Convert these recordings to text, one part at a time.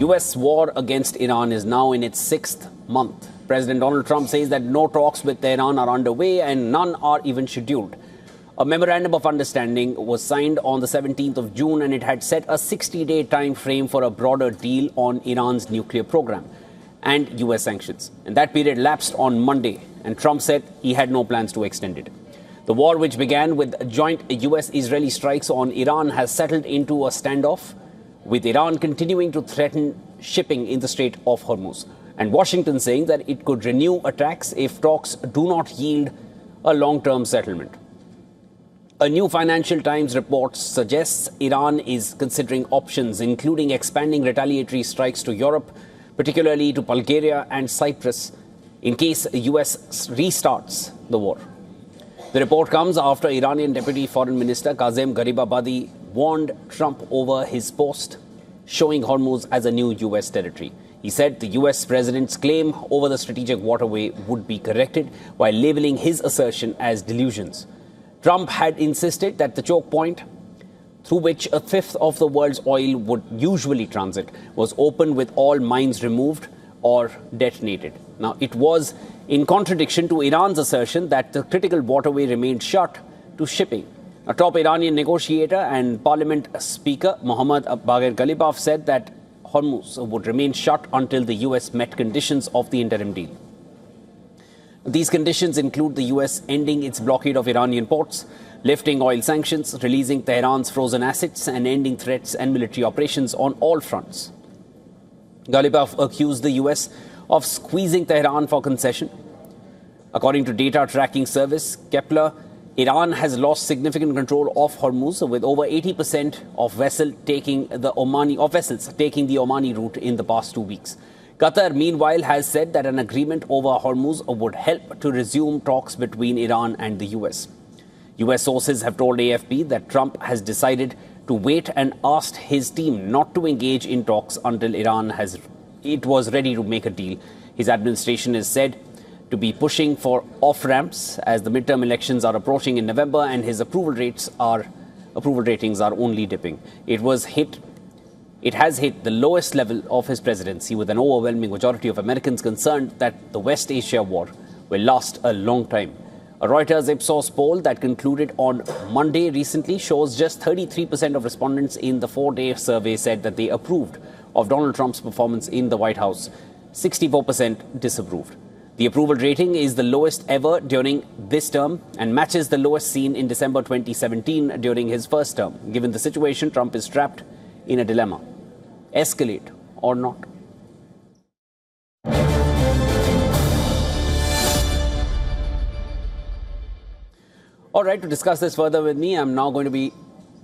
US war against Iran is now in its sixth month. President Donald Trump says that no talks with Tehran are underway and none are even scheduled. A memorandum of understanding was signed on the 17th of June and it had set a 60-day time frame for a broader deal on Iran's nuclear program and US sanctions. And that period lapsed on Monday, and Trump said he had no plans to extend it. The war, which began with joint US-Israeli strikes on Iran, has settled into a standoff, with Iran continuing to threaten shipping in the Strait of Hormuz, and Washington saying that it could renew attacks if talks do not yield a long-term settlement. A new Financial Times report suggests Iran is considering options, including expanding retaliatory strikes to Europe, particularly to Bulgaria and Cyprus, in case the US restarts the war. The report comes after Iranian Deputy Foreign Minister Kazem Garibabadi warned Trump over his post, showing Hormuz as a new US territory. He said the US president's claim over the strategic waterway would be corrected, while labeling his assertion as delusions. Trump had insisted that the choke point, through which a fifth of the world's oil would usually transit, was open with all mines removed or detonated. Now, it was in contradiction to Iran's assertion that the critical waterway remained shut to shipping. A top Iranian negotiator and parliament speaker, Mohammad Bagher Ghalibaf, said that Hormuz would remain shut until the US met conditions of the interim deal. These conditions include the US ending its blockade of Iranian ports, lifting oil sanctions, releasing Tehran's frozen assets, and ending threats and military operations on all fronts. Ghalibaf accused the US of squeezing Tehran for concession. According to data tracking service Kepler, Iran has lost significant control of Hormuz, with over 80% of vessels taking the Omani route in the past 2 weeks. Qatar, meanwhile, has said that an agreement over Hormuz would help to resume talks between Iran and the US. US sources have told AFP that Trump has decided to wait and asked his team not to engage in talks until Iran was ready to make a deal. His administration is said to be pushing for off-ramps as the midterm elections are approaching in November, and his approval ratings are only dipping. It has hit the lowest level of his presidency, with an overwhelming majority of Americans concerned that the West Asia war will last a long time. A Reuters Ipsos poll that concluded on Monday recently shows just 33% of respondents in the 4-day survey said that they approved of Donald Trump's performance in the White House. 64% disapproved. The approval rating is the lowest ever during this term and matches the lowest seen in December 2017 during his first term. Given the situation, Trump is trapped in a dilemma: escalate or not. All right, to discuss this further with me, I'm now going to be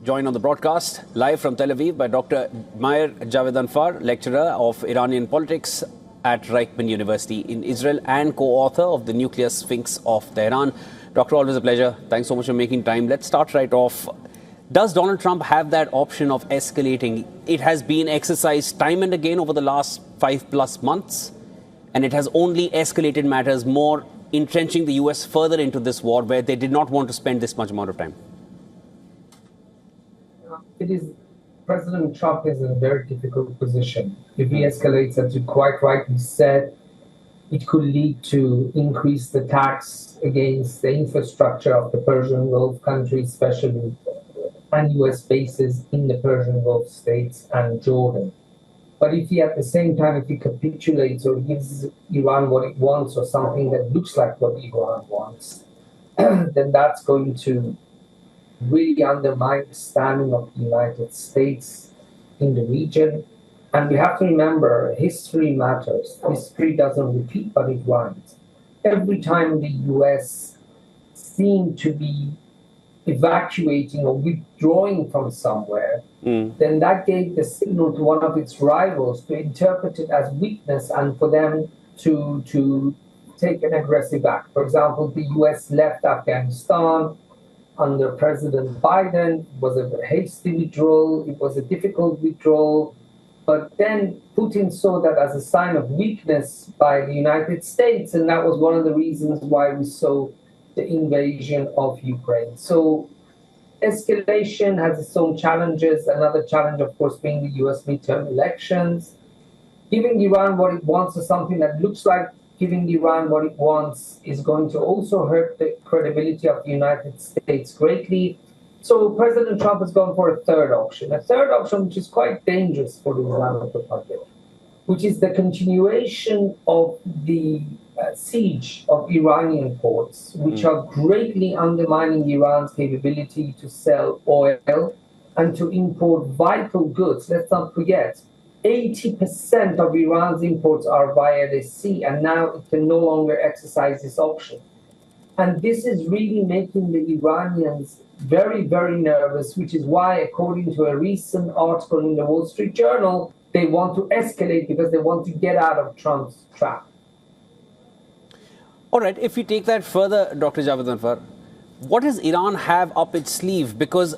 joined on the broadcast live from Tel Aviv by Dr. Meir Javedanfar, lecturer of Iranian politics at Reichman University in Israel and co-author of The Nuclear Sphinx of Tehran. Doctor, always a pleasure. Thanks so much for making time. Let's start right off. Does Donald Trump have that option of escalating? It has been exercised time and again over the last 5+ months, and it has only escalated matters more, entrenching the US further into this war where they did not want to spend this much amount of time. President Trump is in a very difficult position. If he escalates, as you quite rightly said, it could lead to increase the tax against the infrastructure of the Persian Gulf countries, especially, and US bases in the Persian Gulf states and Jordan. But if he, at the same time, if he capitulates or gives Iran what it wants, or something that looks like what Iran wants, then that's going to really undermine the standing of the United States in the region. And we have to remember, history matters. History doesn't repeat, but it rhymes. Every time the US seemed to be evacuating or withdrawing from somewhere, then that gave the signal to one of its rivals to interpret it as weakness and for them to take an aggressive act. For example, the US left Afghanistan under President Biden. It was a hasty withdrawal. It was a difficult withdrawal. But then Putin saw that as a sign of weakness by the United States, and that was one of the reasons why we saw the invasion of Ukraine. So escalation has its own challenges. Another challenge, of course, being the US midterm elections. Giving Iran what it wants is something that looks like giving Iran what it wants is going to also hurt the credibility of the United States greatly. So President Trump has gone for a third option, which is quite dangerous for the Islamic Republic, which is the continuation of the siege of Iranian ports, which are greatly undermining Iran's capability to sell oil and to import vital goods. Let's not forget, 80% of Iran's imports are via the sea, and now it can no longer exercise this option. And this is really making the Iranians very, very nervous, which is why, according to a recent article in the Wall Street Journal, they want to escalate because they want to get out of Trump's trap. All right, if we take that further, Dr. Javed Anwar, what does Iran have up its sleeve? Because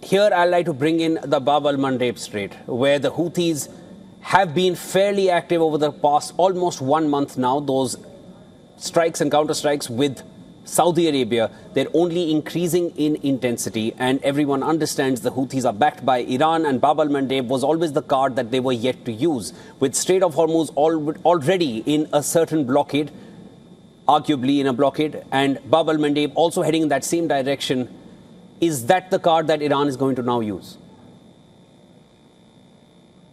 here I'd like to bring in the Bab al-Mandeb Strait, where the Houthis have been fairly active over the past almost 1 month now. Those strikes and counterstrikes with Saudi Arabia, they're only increasing in intensity, and everyone understands the Houthis are backed by Iran, and Bab al-Mandeb was always the card that they were yet to use. With Strait of Hormuz already in a certain blockade, arguably in a blockade, and Bab al-Mandeb also heading in that same direction, is that the card that Iran is going to now use?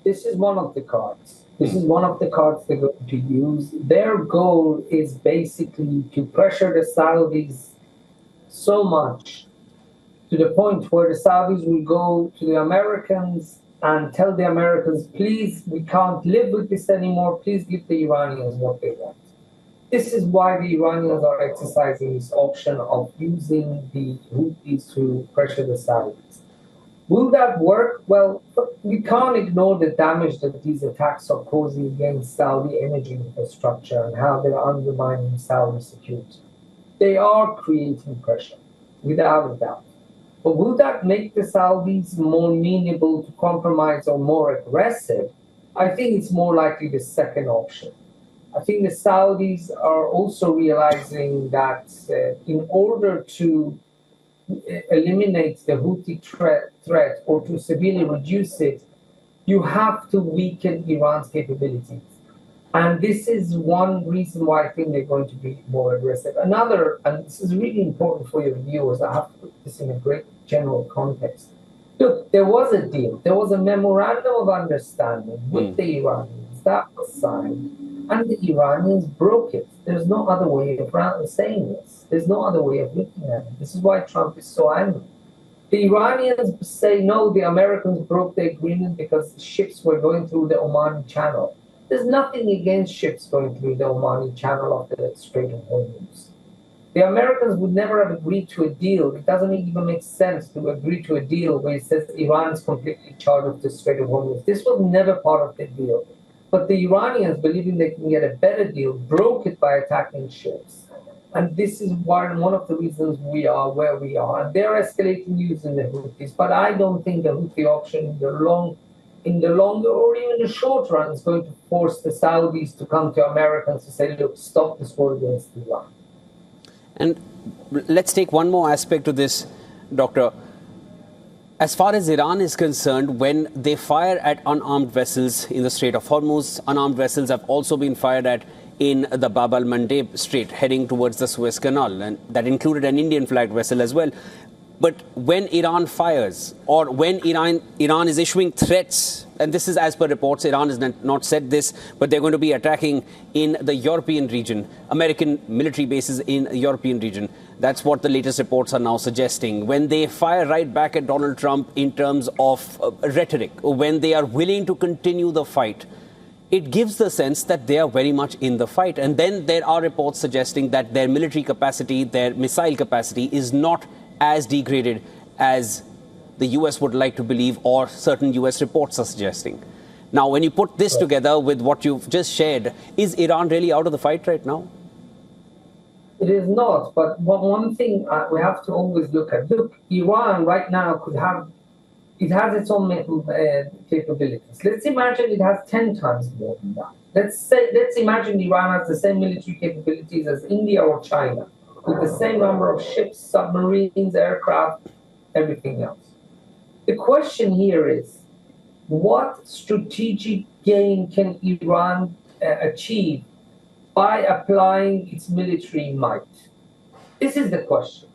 This is one of the cards. This is one of the cards they're going to use. Their goal is basically to pressure the Saudis so much to the point where the Saudis will go to the Americans and tell the Americans, please, we can't live with this anymore. Please give the Iranians what they want. This is why the Iranians are exercising this option of using the Houthis to pressure the Saudis. Will that work? Well, we can't ignore the damage that these attacks are causing against Saudi energy infrastructure and how they're undermining Saudi security. They are creating pressure, without a doubt. But will that make the Saudis more amenable to compromise or more aggressive? I think it's more likely the second option. I think the Saudis are also realizing that in order to eliminate the Houthi threat or to severely reduce it, you have to weaken Iran's capabilities. And this is one reason why I think they're going to be more aggressive. Another, and this is really important for your viewers, I have to put this in a great general context. Look, there was a deal. There was a memorandum of understanding with the Iranians that was signed, and the Iranians broke it. There's no other way of saying this. There's no other way of looking at it. This is why Trump is so angry. The Iranians say, no, the Americans broke the agreement because ships were going through the Omani Channel. There's nothing against ships going through the Omani Channel of the Strait of Hormuz. The Americans would never have agreed to a deal. It doesn't even make sense to agree to a deal where it says Iran is completely in charge of the Strait of Hormuz. This was never part of the deal. But the Iranians, believing they can get a better deal, broke it by attacking ships. And this is one of the reasons we are where we are. And they're escalating using the Houthis. But I don't think the Houthi option in the longer or even the short run is going to force the Saudis to come to Americans to say, look, stop this war against Iran. And let's take one more aspect to this, Doctor. As far as Iran is concerned, when they fire at unarmed vessels in the Strait of Hormuz, unarmed vessels have also been fired at in the Bab al-Mandeb Strait, heading towards the Suez Canal, and that included an Indian-flagged vessel as well. But when Iran fires, or when Iran is issuing threats, and this is as per reports, Iran has not said this, but they're going to be attacking in the European region, American military bases in the European region. That's what the latest reports are now suggesting. When they fire right back at Donald Trump in terms of rhetoric, when they are willing to continue the fight, it gives the sense that they are very much in the fight. And then there are reports suggesting that their military capacity, their missile capacity is not as degraded as the US would like to believe, or certain US reports are suggesting. Now, when you put this together with what you've just shared, is Iran really out of the fight right now? It is not, but one thing we have to always look at. Look, Iran right now it has its own capabilities. Let's imagine it has 10 times more than that. Let's imagine Iran has the same military capabilities as India or China, with the same number of ships, submarines, aircraft, everything else. The question here is, what strategic gain can Iran achieve by applying its military might? This is the question.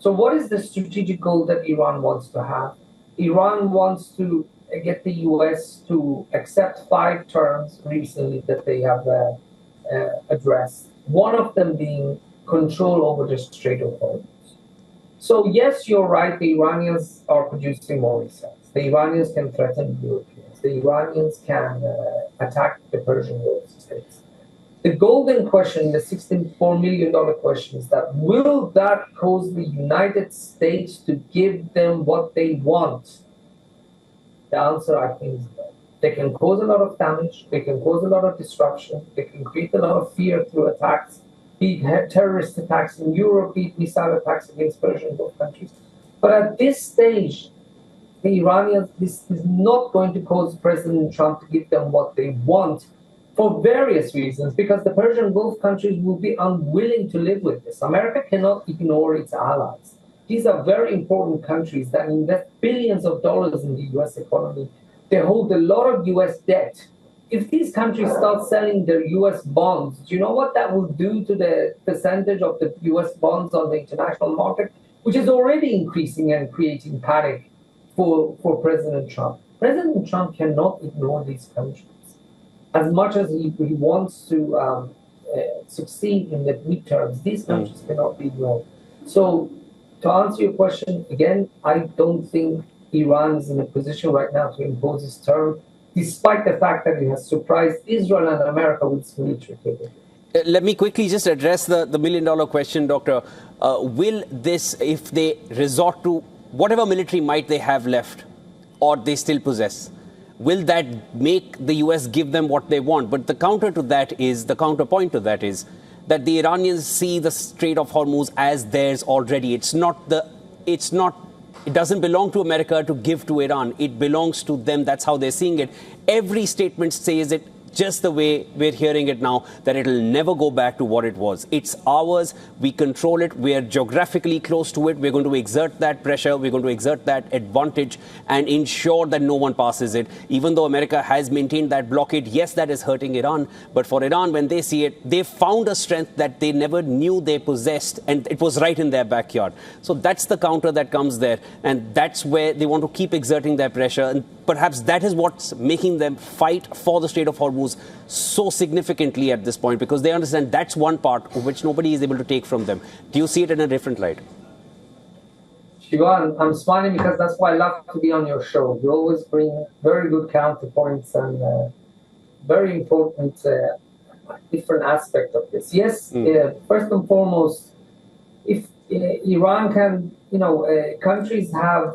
So what is the strategic goal that Iran wants to have? Iran wants to get the US to accept 5 terms recently that they have addressed, one of them being control over the Strait of Hormuz. So yes, you're right, the Iranians are producing more missiles. The Iranians can threaten the Europeans. The Iranians can attack the Persian Gulf states. The golden question, the $64 million question is that will that cause the United States to give them what they want? The answer, I think, is no. They can cause a lot of damage. They can cause a lot of disruption. They can create a lot of fear through attacks, be it terrorist attacks in Europe, be it missile attacks against Persian Gulf countries. But at this stage, the Iranians, this is not going to cause President Trump to give them what they want for various reasons, because the Persian Gulf countries will be unwilling to live with this. America cannot ignore its allies. These are very important countries that invest billions of dollars in the US economy. They hold a lot of US debt. If these countries start selling their US bonds, do you know what that will do to the percentage of the US bonds on the international market, which is already increasing and creating panic for President Trump? President Trump cannot ignore these countries. As much as he wants to succeed in the midterms, these countries cannot be ignored. So to answer your question, again, I don't think Iran is in a position right now to impose this term, despite the fact that it has surprised Israel and America with its military capability. Let me quickly just address the million-dollar question, Doctor. Will this, if they resort to whatever military might they have left or they still possess, will that make the US give them what they want? But the counterpoint to that is that the Iranians see the Strait of Hormuz as theirs already. It doesn't belong to America to give to Iran. It belongs to them. That's how they're seeing it. Every statement says it just the way we're hearing it now, that it'll never go back to what it was. It's ours. We control it. We are geographically close to it. We're going to exert that pressure. We're going to exert that advantage and ensure that no one passes it. Even though America has maintained that blockade, yes, that is hurting Iran. But for Iran, when they see it, they found a strength that they never knew they possessed, and it was right in their backyard. So that's the counter that comes there. And that's where they want to keep exerting their pressure. And perhaps that is what's making them fight for the Strait of Hormuz so significantly at this point, because they understand that's one part of which nobody is able to take from them. Do you see it in a different light? Shivan, I'm smiling because that's why I love to be on your show. You always bring very good counterpoints and very important different aspect of this. Yes, first and foremost, if Iran can, countries have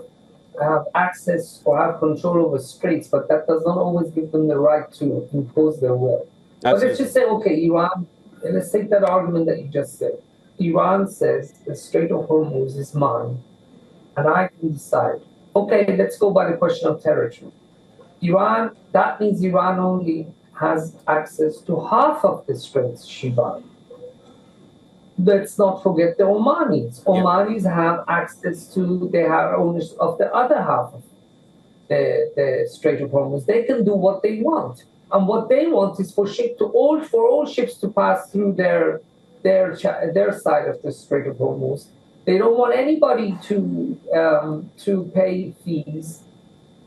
access or have control over straits, but that does not always give them the right to impose their will. Absolutely. But let's just say, okay, Iran, let's take that argument that you just said. Iran says the Strait of Hormuz is mine, and I can decide. Okay, let's go by the question of territory. Iran, that means Iran only has access to half of the straits, Shivan. Let's not forget the Omanis. Omanis have access to, they have owners of the other half of the Strait of Hormuz. They can do what they want. And what they want is for all ships to pass through their side of the Strait of Hormuz. They don't want anybody to pay fees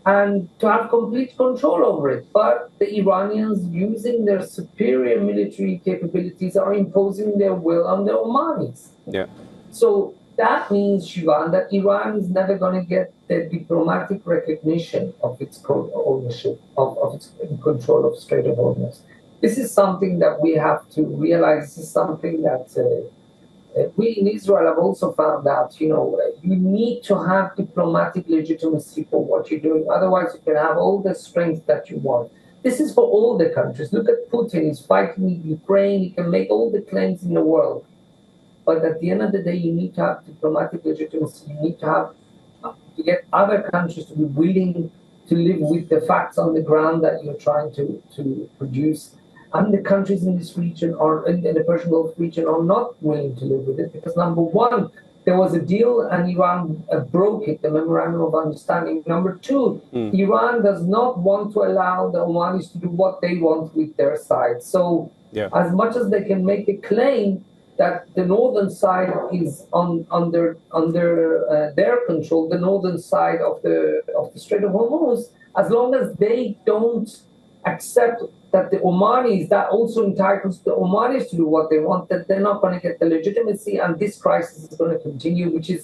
and to have complete control over it. But the Iranians, using their superior military capabilities, are imposing their will on the Omanis. Yeah. So that means, Shivan, that Iran is never going to get the diplomatic recognition of its ownership, of its control of Strait of Hormuz. This is something that we have to realize. This is something that we in Israel have also found out, you need to have diplomatic legitimacy for what you're doing. Otherwise, you can have all the strength that you want. This is for all the countries. Look at Putin. He's fighting in Ukraine. He can make all the claims in the world. But at the end of the day, you need to have diplomatic legitimacy. You need to get other countries to be willing to live with the facts on the ground that you're trying to produce. And the countries in this region, or in the Persian Gulf region, are not willing to live with it because, number one, there was a deal and Iran broke it, the memorandum of understanding. Number two, Iran does not want to allow the Omanis to do what they want with their side. So as much as they can make a claim that the northern side is under their control, the northern side of the Strait of Hormuz, as long as they don't accept that the Omanis, that also entitles the Omanis to do what they want, that they're not going to get the legitimacy, and this crisis is going to continue, which is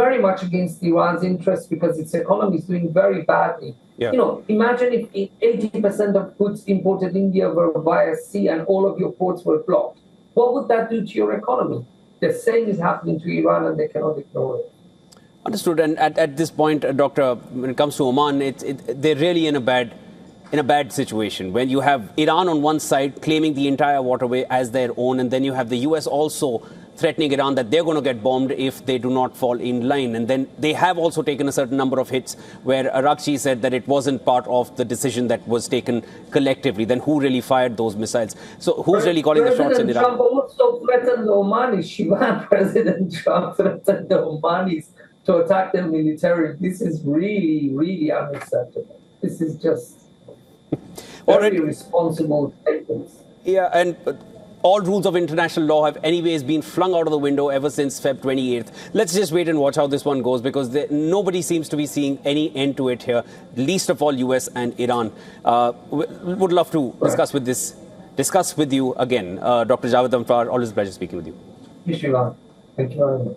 very much against Iran's interest because its economy is doing very badly. You know, imagine if 80% of goods imported in India were via sea and all of your ports were blocked. What would that do to your economy? The same is happening to Iran and they cannot ignore it. Understood. And at this point, Doctor, when it comes to Oman, they're really in a bad situation. When you have Iran on one side claiming the entire waterway as their own, and then you have the US also threatening Iran that they're going to get bombed if they do not fall in line. And then they have also taken a certain number of hits where Arakchi said that it wasn't part of the decision that was taken collectively. Then who really fired those missiles? So who's really calling the shots in Iran? Trump also threatened the Omanis. Shivan President Trump threatened the Omanis to attack them militarily. This is really, really unacceptable. This is just very irresponsible statements. Yeah, and all rules of international law have anyways been flung out of the window ever since Feb 28th. Let's just wait and watch how this one goes, because nobody seems to be seeing any end to it here, least of all US and Iran. Would love to discuss with you again. Dr. Javed Amfar, always a pleasure speaking with you. Thank you very much.